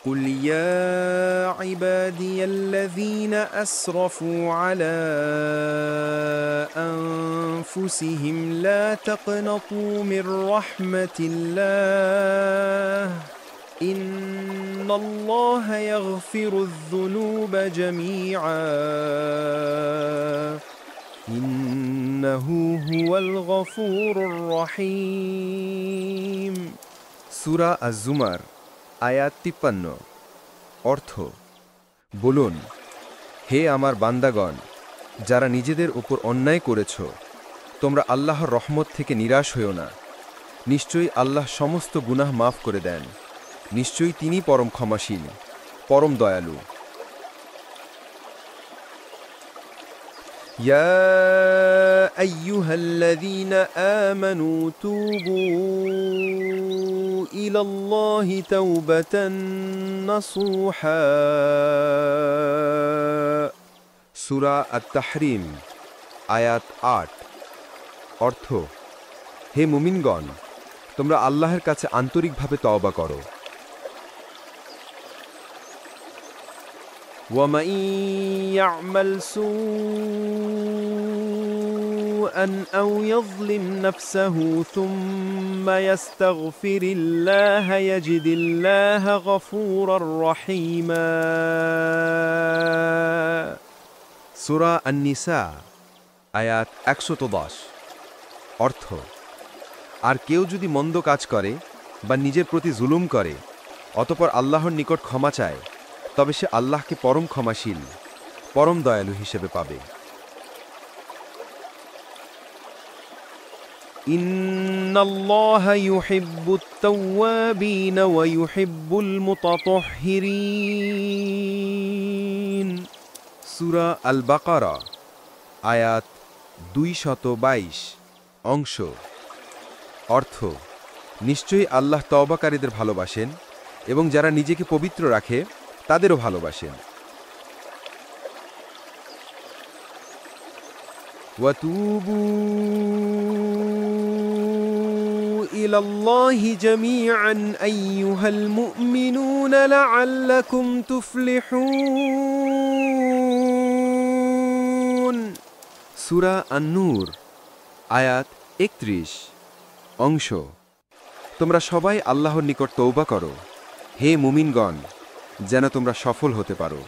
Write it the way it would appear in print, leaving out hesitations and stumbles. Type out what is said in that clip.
قل يا عبادي الذين أسرفوا على أنفسهم لا تقنطوا من رحمة الله إن الله يغفر الذنوب جميعا إنه هو الغفور الرحيم সূরা আয-যুমার আয়াত ৫৩ অর্থ বলুন হে আমার বান্দাগণ যারা নিজেদের উপর অন্যায় করেছ তোমরা আল্লাহর রহমত থেকে নিরাশ হইও না নিশ্চয়ই আল্লাহ সমস্ত গুনাহ মাফ করে দেন নিশ্চয়ই তিনি পরম ক্ষমাশীল পরম দয়ালু ইয়া আইয়ুহাল্লাযীনা আমানু তুবু ইলাল্লাহি তাওবাতান নাসুহা সূরা আত-তাহরিম আয়াত ৮ অর্থ হে মুমিনগণ তোমরা আল্লাহর কাছে আন্তরিকভাবে তওবা করো وَمَن يَعْمَلْ سُوءًا أَوْ يَظْلِمْ نَفْسَهُ ثُمَّ يَسْتَغْفِرِ اللَّهَ يَجِدِ اللَّهَ غَفُورًا رَّحِيمًا সূরা আন-নিসা আয়াত ১১০ অর্থ আর কেউ যদি মন্দ কাজ করে বা নিজের প্রতি জুলুম করে অতঃপর আল্লাহর নিকট ক্ষমা চায় তবে সে আল্লাহকে পরম ক্ষমাশীল পরম দয়ালু হিসেবে পাবে ইন্নাল্লাহা ইউহিব্বুত তাওয়াবিন ওয়া ইউহিব্বুল মুতাতাহহিরিন সূরা আল-বাকারা আয়াত ২২২ অংশ অর্থ নিশ্চয়ই আল্লাহ তওবাকারীদের ভালোবাসেন এবং যারা নিজেকে পবিত্র রাখে তাদেরও ভালোবাসেন ওয়াতুবু ইলাল্লাহি জামিআন আইয়ুহাল মুমিনুনা লাআল্লাকুম তুফলিহুন সূরা আন-নূর আয়াত ৩১ অংশ তোমরা সবাই আল্লাহর নিকট তওবা করো হে মুমিনগণ যেন তোমরা সফল হতে পারো